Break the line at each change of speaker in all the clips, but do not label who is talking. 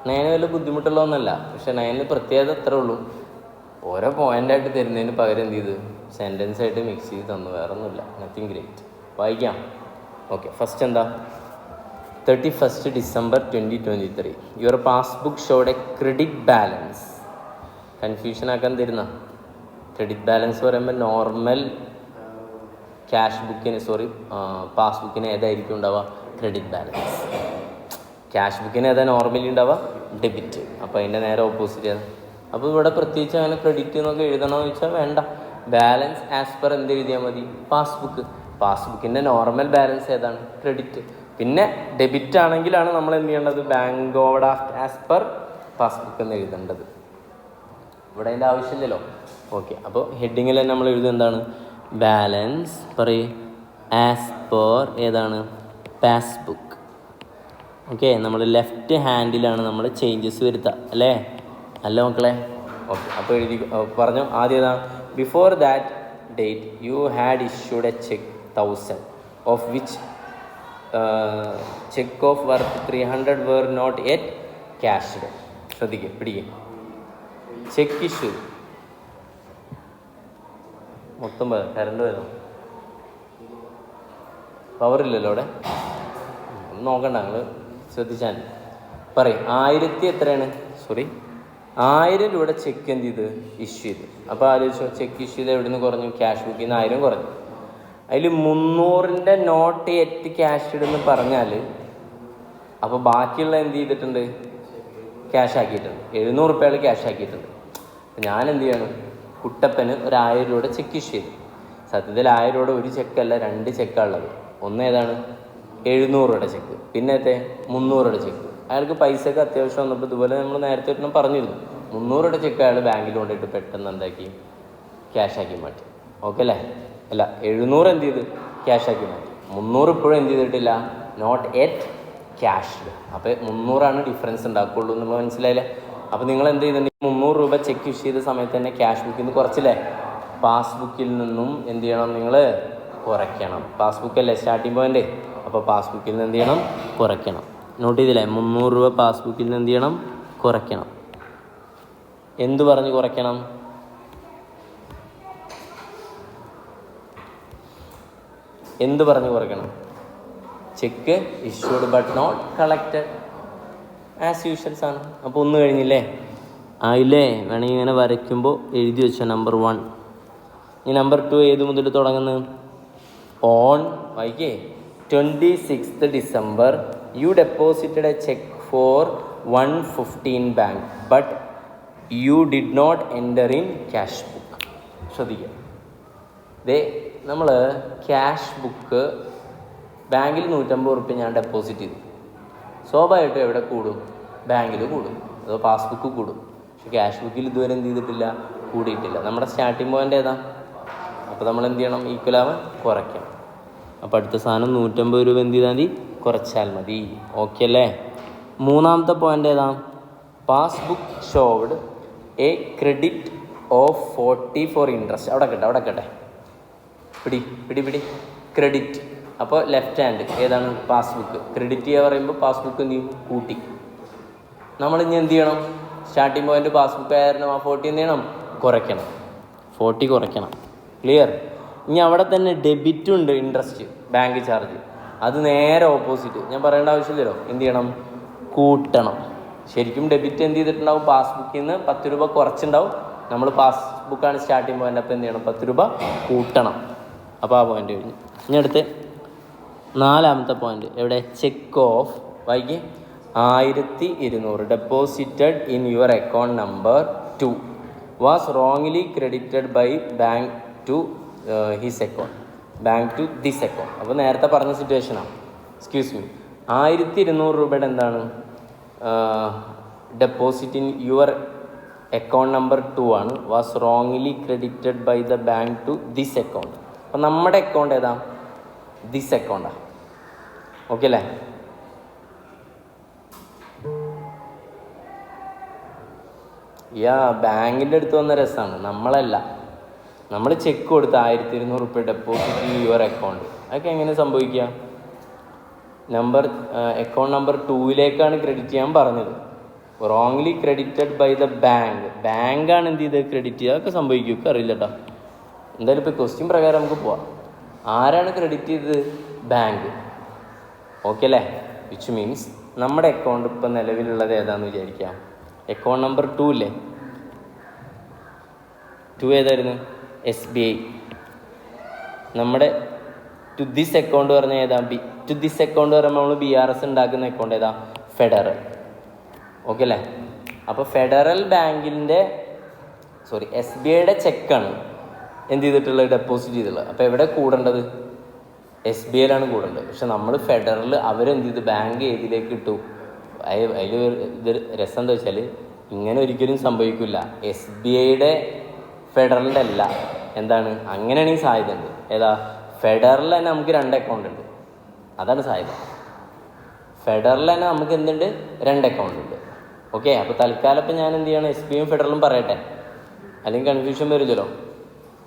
Nine വല്ല ബുദ്ധിമുട്ടുള്ളതൊന്നുമല്ല. പക്ഷെ നയനിൽ പ്രത്യേകത അത്രേ ഉള്ളൂ, ഓരോ പോയിൻ്റായിട്ട് തരുന്നതിന് പകരം എന്ത് ചെയ്ത് സെൻറ്റൻസ് ആയിട്ട് മിക്സ് ചെയ്ത് തന്നു, വേറെ ഒന്നുമില്ല. Nothing great. വായിക്കാം. ഓക്കെ, ഫസ്റ്റ് എന്താ? 31st December 2023 your passbook showed a credit balance. Confusion ആക്കാൻ തരുന്ന ക്രെഡിറ്റ് ബാലൻസ് പറയുമ്പോൾ നോർമൽ ക്യാഷ് ബുക്കിന് പാസ്ബുക്കിന് ഏതായിരിക്കും ഉണ്ടാവുക? Credit balance. ക്യാഷ് ബുക്കിന് ഏതാ നോർമലി ഉണ്ടാവുക? ഡെബിറ്റ്. അപ്പോൾ അതിൻ്റെ നേരെ ഓപ്പോസിറ്റ് ആണ്. അപ്പോൾ ഇവിടെ പ്രത്യേകിച്ച് അങ്ങനെ ക്രെഡിറ്റ് എന്നൊക്കെ എഴുതണമെന്ന് വെച്ചാൽ വേണ്ട. ബാലൻസ് ആസ് പെർ എന്ത് എഴുതിയാൽ മതി? പാസ്ബുക്കിൻ്റെ നോർമൽ ബാലൻസ് ഏതാണ്? ക്രെഡിറ്റ്. പിന്നെ ഡെബിറ്റ് ആണെങ്കിലാണ് നമ്മൾ എന്ത് ചെയ്യേണ്ടത്? Bank over draft as per passbook എന്ന് എഴുതേണ്ടത്. ഇവിടെ അതിൻ്റെ ആവശ്യമില്ലല്ലോ. ഓക്കെ, അപ്പോൾ ഹെഡിങ്ങിൽ തന്നെ നമ്മൾ എഴുതുന്നത് എന്താണ്? ബാലൻസ് പറയൂ ആസ് പെർ ഏതാണ്? പാസ്ബുക്ക്. ഓക്കെ, നമ്മൾ ലെഫ്റ്റ് ഹാൻഡിലാണ് നമ്മൾ ചേഞ്ചസ് വരുത്തുക അല്ലേ? അല്ല മക്കളെ? ഓക്കെ, അപ്പോൾ എഴുതി പറഞ്ഞു. ആദ്യം ഏതാണ്? Before that date you had issued a cheque 1000 of which cheque of worth 300 were not yet cashed. ശ്രദ്ധിക്കുക, പിടിക്കുക. ചെക്ക് ഇഷ്യൂ മൊത്തം കറണ്ട് വരണം. പവറില്ലല്ലോ അവിടെ, നോക്കണ്ട, നിങ്ങൾ ശ്രദ്ധിച്ചാൽ പറയും. 1000 രൂപയുടെ ചെക്ക് എന്ത് ചെയ്ത് ഇഷ്യൂ ചെയ്ത്. അപ്പോൾ ആലോചിച്ചോ, ചെക്ക് ഇഷ്യൂ ചെയ്ത് എവിടെ നിന്ന് കുറഞ്ഞു? ക്യാഷ് ബുക്കിൽ നിന്ന് 1000 കുറഞ്ഞു. അതിൽ 300ൻ്റെ നോട്ട് എറ്റ് ക്യാഷ് ഇടുന്ന് പറഞ്ഞാൽ അപ്പോൾ ബാക്കിയുള്ള എന്ത് ചെയ്തിട്ടുണ്ട്? ക്യാഷ് ആക്കിയിട്ടുണ്ട്. 700 രൂപ ക്യാഷ് ആക്കിയിട്ടുണ്ട്. ഞാൻ എന്ത് ചെയ്യണം? കുട്ടപ്പന് ഒരു 1000 രൂപയുടെ ചെക്ക് ഇഷ്യൂ ചെയ്തു. സത്യത്തിൽ 1000 രൂപയുടെ ഒരു ചെക്കല്ല, 2 ചെക്കാണ് ഉള്ളത്. ഒന്ന് ഏതാണ്? 700 രൂപയുടെ ചെക്ക്, പിന്നെ 300 രൂപയുടെ ചെക്ക്. അയാൾക്ക് പൈസക്ക് അത്യാവശ്യം വന്നപ്പോൾ ഇതുപോലെ നമ്മൾ നേരത്തെ ഒരെണ്ണം പറഞ്ഞിരുന്നു. 300 രൂപയുടെ ചെക്ക് അയാൾ ബാങ്കിൽ കൊണ്ടിട്ട് പെട്ടെന്ന് എന്താക്കി? ക്യാഷ് ആക്കി മാറ്റി. ഓക്കെ അല്ലേ? അല്ല, 700 എന്ത് ചെയ്ത്? ക്യാഷ് ആക്കി മാറ്റി. 300 ഇപ്പോഴും എന്ത് ചെയ്തിട്ടില്ല? Not yet cashed. അപ്പോൾ 300 ഡിഫറൻസ് ഉണ്ടാക്കുള്ളൂ എന്നുള്ളത് മനസ്സിലായില്ലേ? അപ്പോൾ നിങ്ങൾ എന്ത് ചെയ്തിട്ടുണ്ടെങ്കിൽ 300 രൂപ ചെക്ക് ഇഷ്യൂ ചെയ്ത സമയത്ത് തന്നെ ക്യാഷ് ബുക്കിൽ നിന്ന് കുറച്ചില്ലേ? പാസ്ബുക്കിൽ നിന്നും എന്ത് ചെയ്യണം? നിങ്ങൾ കുറയ്ക്കണം. പാസ്ബുക്കല്ലേ സ്റ്റാർട്ടിങ് പോയിൻ്റ്. അപ്പോൾ പാസ്ബുക്കിൽ നിന്ന് എന്ത് ചെയ്യണം? കുറയ്ക്കണം. നോട്ട് ചെയ്തില്ലേ? 300 രൂപ പാസ്ബുക്കിൽ നിന്ന് എന്ത് ചെയ്യണം? കുറയ്ക്കണം. എന്ത് പറഞ്ഞ് കുറയ്ക്കണം? എന്ത് പറഞ്ഞ് കുറയ്ക്കണം? Cheque issued but not collected as usuals ആണ്. അപ്പോൾ ഒന്ന് കഴിഞ്ഞില്ലേ? ആയില്ലേ? വേണമെങ്കിൽ ഇങ്ങനെ വരയ്ക്കുമ്പോൾ എഴുതി വെച്ചോ നമ്പർ 1. ഈ നമ്പർ 2 ഏത് മുതൽ തുടങ്ങുന്നത്? ഓൺ വായിക്കേ 26th December you deposited a check for 115 bank but you did not enter in cash book. ശ്രദ്ധിക്കുക, നമ്മൾ ക്യാഷ് ബുക്ക് ബാങ്കിൽ 150 റുപ്യ ഞാൻ ഡെപ്പോസിറ്റ് ചെയ്തു. സ്വാഭാവികമായിട്ടും എവിടെ കൂടും? ബാങ്കിൽ കൂടും, അതോ പാസ്ബുക്ക് കൂടും. പക്ഷെ ക്യാഷ് ബുക്കിൽ ഇതുവരെ എന്ത് ചെയ്തിട്ടില്ല? കൂടിയിട്ടില്ല. നമ്മുടെ സ്റ്റാർട്ടിംഗ് പോയിൻ്റ് ഏതാ? അപ്പോൾ നമ്മൾ എന്ത് ചെയ്യണം? ഈക്വലാവാൻ കുറയ്ക്കണം. അപ്പോൾ അടുത്ത സാധനം 150 രൂപ എന്ത് ചെയ്താൽ മതി? കുറച്ചാൽ മതി. ഓക്കെ അല്ലേ? മൂന്നാമത്തെ പോയിൻ്റ് ഏതാ? Passbook showed a credit of 40 for interest. അവിടെ കട്ടെ പിടി ക്രെഡിറ്റ്. അപ്പോൾ ലെഫ്റ്റ് ഹാൻഡ് ഏതാണ്? പാസ്ബുക്ക്. ക്രെഡിറ്റ് ചെയ്യുക പറയുമ്പോൾ പാസ്ബുക്ക് എന്ത് ചെയ്യും? കൂട്ടി. നമ്മളിനി എന്ത് ചെയ്യണം? സ്റ്റാർട്ടിംഗ് പോയിൻ്റ് പാസ്ബുക്ക് ആയിരുന്നു. ആ 40 എന്ത് ചെയ്യണം? കുറയ്ക്കണം. 40 കുറയ്ക്കണം. ക്ലിയർ? ഇനി അവിടെ തന്നെ ഡെബിറ്റും ഉണ്ട്, ഇൻട്രസ്റ്റ്, ബാങ്ക് ചാർജ്. അത് നേരെ ഓപ്പോസിറ്റ്. ഞാൻ പറയേണ്ട ആവശ്യമില്ലല്ലോ. എന്ത് ചെയ്യണം? കൂട്ടണം. ശരിക്കും ഡെബിറ്റ് എന്ത് ചെയ്തിട്ടുണ്ടാവും? പാസ്ബുക്കിൽ നിന്ന് 10 രൂപ കുറച്ചുണ്ടാവും. നമ്മൾ പാസ്ബുക്കാണ് സ്റ്റാർട്ടിംഗ് പോയിൻ്റ്. അപ്പോൾ എന്ത് ചെയ്യണം? 10 രൂപ കൂട്ടണം. അപ്പോൾ ആ പോയിൻ്റ് കഴിഞ്ഞു. ഇനി അടുത്ത് 4ാമത്തെ പോയിൻ്റ് എവിടെ? ചെക്ക് ഓഫ് വായിക്കേ 1200 deposited in your account number 2 was wrongly credited by bank to his account, bank to this account. അപ്പോൾ നേരത്തെ പറഞ്ഞ സിറ്റുവേഷനാണ്. എക്സ്ക്യൂസ് മീ, 1200 രൂപയുടെ എന്താണ്? Deposit in your account number 2 ആണ്. Was wrongly credited by the bank to this account. അപ്പം നമ്മുടെ account ഏതാ? ദിസ് അക്കൗണ്ടാണ്. ഓക്കെ അല്ലേ? ബാങ്കിൻ്റെ അടുത്ത് വന്ന രസമാണ്. നമ്മളല്ല, നമ്മൾ ചെക്ക് കൊടുത്ത് 1200 രൂപ ഡെപ്പോസിറ്റ് ഇൻ യുവർ അക്കൗണ്ട്. അതൊക്കെ എങ്ങനെ സംഭവിക്കുക? അക്കൗണ്ട് നമ്പർ 2ലേക്കാണ് ക്രെഡിറ്റ് ചെയ്യാൻ പറഞ്ഞത്. റോങ്ലി ക്രെഡിറ്റഡ് ബൈ ദ ബാങ്കാണ് എന്ത് ചെയ്ത് ക്രെഡിറ്റ് ചെയ്യുക. അതൊക്കെ സംഭവിക്കും, അറിയില്ല കേട്ടോ. എന്തായാലും ഇപ്പോൾ ക്വസ്റ്റ്യൻ പ്രകാരം നമുക്ക് പോവാം. ആരാണ് ക്രെഡിറ്റ് ചെയ്തത്? ബാങ്ക്. ഓക്കെ അല്ലേ? വിച്ച് മീൻസ് നമ്മുടെ അക്കൗണ്ട് ഇപ്പം നിലവിലുള്ളത് ഏതാണെന്ന് വിചാരിക്കാം. അക്കൗണ്ട് നമ്പർ 2 ഇല്ലേ? 2 ഏതായിരുന്നു? SBI. നമ്മുടെ ടു ദിസ് അക്കൗണ്ട് പറഞ്ഞാൽ ഏതാ? ടു ദിസ് അക്കൗണ്ട് പറയുമ്പോൾ നമ്മൾ BRS ഉണ്ടാക്കുന്ന അക്കൗണ്ട് ഏതാ? ഫെഡറൽ. ഓക്കെ അല്ലേ? അപ്പോൾ ഫെഡറൽ ബാങ്കിൻ്റെ SBIയുടെ ചെക്കാണ് എന്ത് ചെയ്തിട്ടുള്ളത്? ഡെപ്പോസിറ്റ് ചെയ്തിട്ടുള്ളത്. അപ്പോൾ എവിടെ കൂടേണ്ടത്? SBIയിലാണ് കൂടേണ്ടത്. പക്ഷെ നമ്മൾ ഫെഡറൽ അവരെന്ത് ചെയ്ത് ബാങ്ക് ഏതിലേക്ക് ഇട്ടു? അതിൽ ഇത് രസം എന്താ വെച്ചാൽ ഇങ്ങനെ ഒരിക്കലും സംഭവിക്കില്ല. SBIയുടെ ഫെഡറലിൻ്റെ അല്ല. എന്താണ്? അങ്ങനെയാണെങ്കിൽ സാധ്യത ഉണ്ട്. ഏതാ? ഫെഡറൽ തന്നെ നമുക്ക് 2 അക്കൗണ്ട് ഉണ്ട്. അതാണ് സാധ്യത. ഫെഡറൽ തന്നെ നമുക്ക് എന്തുണ്ട്? 2 അക്കൗണ്ട് ഉണ്ട്. ഓക്കെ. അപ്പോൾ തൽക്കാലം ഇപ്പം ഞാൻ എന്ത് ചെയ്യണം? SBIയും ഫെഡറലും പറയട്ടെ, അല്ലെങ്കിൽ കൺഫ്യൂഷൻ വരുമല്ലോ.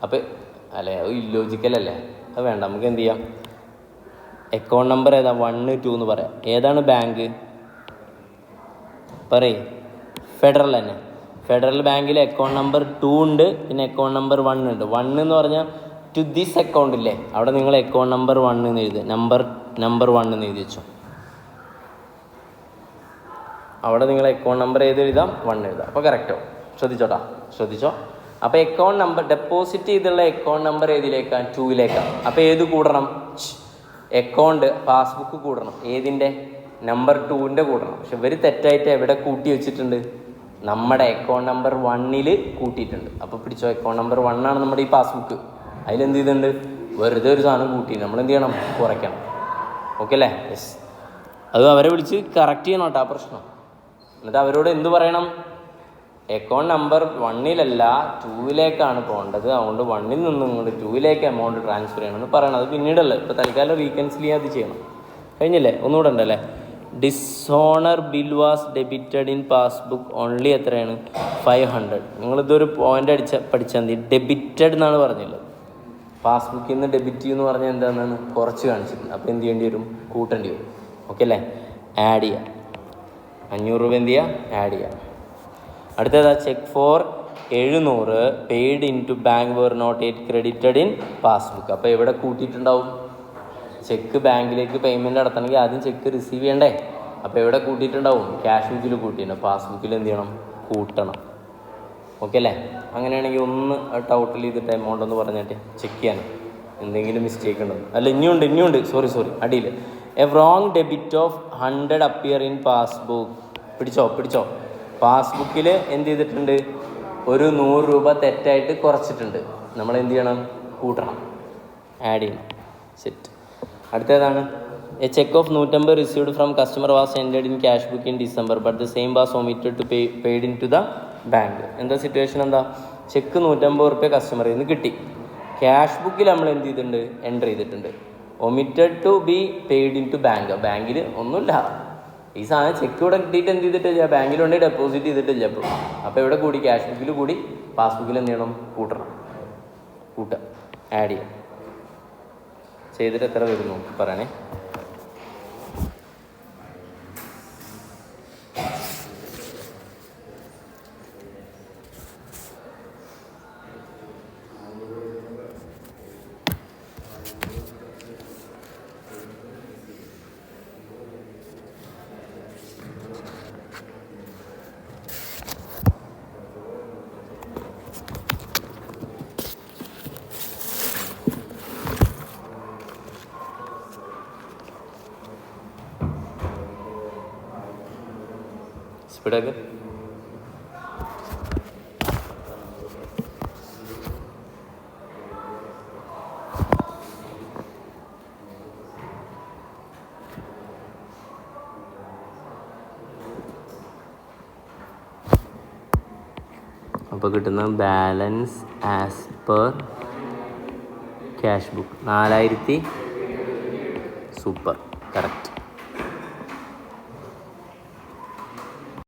അപ്പോൾ അല്ലേ, അത് ഇല്ലോജിക്കലല്ലേ? അത് വേണ്ട. നമുക്ക് എന്ത് ചെയ്യാം? അക്കൗണ്ട് നമ്പർ ഏതാ? 1, 2 എന്ന് പറയാം. ഏതാണ് ബാങ്ക്? പറയ്. ഫെഡറൽ തന്നെ. ഫെഡറൽ ബാങ്കിൽ അക്കൗണ്ട് നമ്പർ 2 ഉണ്ട്, പിന്നെ അക്കൗണ്ട് നമ്പർ 1 ഉണ്ട്. 1 എന്ന് പറഞ്ഞാൽ ടു ദിസ് അക്കൗണ്ട് ഇല്ലേ, അവിടെ നിങ്ങൾ അക്കൗണ്ട് നമ്പർ 1 എന്ന് എഴുതുക. നമ്പർ 1 എന്ന് എഴുതി വെച്ചോ. അവിടെ നിങ്ങൾ അക്കൗണ്ട് നമ്പർ ഏത് എഴുതാം? 1 എഴുതാം. അപ്പോൾ കറക്റ്റോ? ശ്രദ്ധിച്ചോ. അപ്പോൾ അക്കൗണ്ട് നമ്പർ ഡെപ്പോസിറ്റ് ചെയ്തുള്ള അക്കൗണ്ട് നമ്പർ ഏതിലേക്കാണ്? 2ലേക്കാണ്. അപ്പോൾ ഏത് കൂടണം? അക്കൗണ്ട് പാസ്ബുക്ക് കൂടണം. ഏതിൻ്റെ? നമ്പർ 2ൻ്റെ കൂടണം. പക്ഷെ ഇവർ തെറ്റായിട്ട് എവിടെ കൂട്ടി വെച്ചിട്ടുണ്ട്? നമ്മുടെ അക്കൗണ്ട് നമ്പർ 1ൽ കൂട്ടിയിട്ടുണ്ട്. അപ്പോൾ പിടിച്ചോ, അക്കൗണ്ട് നമ്പർ 1 ആണ് നമ്മുടെ ഈ പാസ്ബുക്ക്. അതിലെന്ത് ചെയ്തിട്ടുണ്ട്? വെറുതെ ഒരു സാധനം കൂട്ടി. നമ്മളെന്ത് ചെയ്യണം? കുറയ്ക്കണം. ഓക്കെ അല്ലേ? യെസ്. അത് അവരെ വിളിച്ച് കറക്റ്റ് ചെയ്യണം കേട്ടോ ആ പ്രശ്നം. എന്നിട്ട് അവരോട് എന്ത് പറയണം? അക്കൗണ്ട് നമ്പർ 1ലല്ല 2ലേക്കാണ് പോകേണ്ടത്, അതുകൊണ്ട് 1ൽ നിന്ന് ഇങ്ങോട്ട് 2ലേക്ക് എമൗണ്ട് ട്രാൻസ്ഫർ ചെയ്യണമെന്ന് പറയണം. അത് പിന്നീടല്ലേ, ഇപ്പോൾ തൽക്കാലം റീകൺസിൽ ചെയ്യാൻ അത് ചെയ്യണം. കഴിഞ്ഞില്ലേ? ഒന്നുകൂടെ ഉണ്ടല്ലേ? Dishonour bill was debited in passbook only എത്രയാണ്? 500. നിങ്ങളിതൊരു പോയിന്റ് പഠിച്ചാൽ മതി. ഡെബിറ്റഡ് എന്നാണ് പറഞ്ഞുള്ളത്. പാസ്ബുക്കിൽ നിന്ന് ഡെബിറ്റ് ചെയ്യുമെന്ന് പറഞ്ഞാൽ എന്താണെന്നാണ് കുറച്ച് കാണിച്ചിട്ടുണ്ട്. അപ്പോൾ എന്ത് ചെയ്യേണ്ടി വരും? കൂട്ടേണ്ടി വരും. ഓക്കെ അല്ലേ? ആഡ് ചെയ്യാം. 500 രൂപ എന്ത് ചെയ്യുക? ആഡ് ചെയ്യാം. അടുത്തതാ cheque for 700 paid in to bank were not yet credited in passbook. അപ്പോൾ എവിടെ കൂട്ടിയിട്ടുണ്ടാവും? ചെക്ക് ബാങ്കിലേക്ക് പേയ്മെൻറ്റ് നടത്തണമെങ്കിൽ ആദ്യം ചെക്ക് റിസീവ് ചെയ്യണ്ടേ? അപ്പോൾ എവിടെ കൂട്ടിയിട്ടുണ്ടാവും? ക്യാഷ് ബുക്കിൽ കൂട്ടിയിട്ടുണ്ടാവും. പാസ്ബുക്കിൽ എന്ത് ചെയ്യണം? കൂട്ടണം. ഓക്കെ അല്ലേ? അങ്ങനെയാണെങ്കിൽ ഒന്ന് ടോട്ടൽ ചെയ്തിട്ട് എമൗണ്ട് ഒന്ന് പറഞ്ഞിട്ട് ചെക്ക് ചെയ്യാൻ എന്തെങ്കിലും മിസ്റ്റേക്ക് ഉണ്ടോ? അല്ല, ഇനിയുണ്ട്. സോറി അടിയിൽ A wrong debit of 100 appear in passbook. പിടിച്ചോ. പാസ്ബുക്കിൽ എന്ത് ചെയ്തിട്ടുണ്ട്? ഒരു 100 രൂപ തെറ്റായിട്ട് കുറച്ചിട്ടുണ്ട്. നമ്മൾ എന്ത് ചെയ്യണം? കൂട്ടണം, ആഡ് ചെയ്യണം. സെറ്റ്. അടുത്തതാണ് a cheque of 150 received from customer was entered in cash book in December but the same was omitted to paid in to the bank. എന്താ സിറ്റുവേഷൻ? എന്താ? ചെക്ക് 150 റുപ്യ കസ്റ്റമറിൽ നിന്ന് കിട്ടി. ക്യാഷ് ബുക്കിൽ നമ്മൾ എന്ത് ചെയ്തിട്ടുണ്ട്? എൻ്റർ ചെയ്തിട്ടുണ്ട്. Omitted to be paid in to bank. ബാങ്കിൽ ഒന്നുമില്ല. ഈ സാധനം ചെക്ക് ഇവിടെ കിട്ടിയിട്ട് എന്ത് ചെയ്തിട്ടില്ല? ബാങ്കിൽ കൊണ്ട് ഡെപ്പോസിറ്റ് ചെയ്തിട്ടില്ല. അപ്പോൾ ഇവിടെ കൂടി ക്യാഷ് ബുക്കിൽ കൂടി പാസ്ബുക്കിൽ എന്ത് ചെയ്യണം? കൂട്ടുക, ആഡ് ചെയ്യാം. ചെയ്തിട്ട് എത്ര വരുന്നു പറയണേ. സ്പീഡാക്ക്. അപ്പോൾ കിട്ടുന്ന balance as per cash book 4000. Super, correct.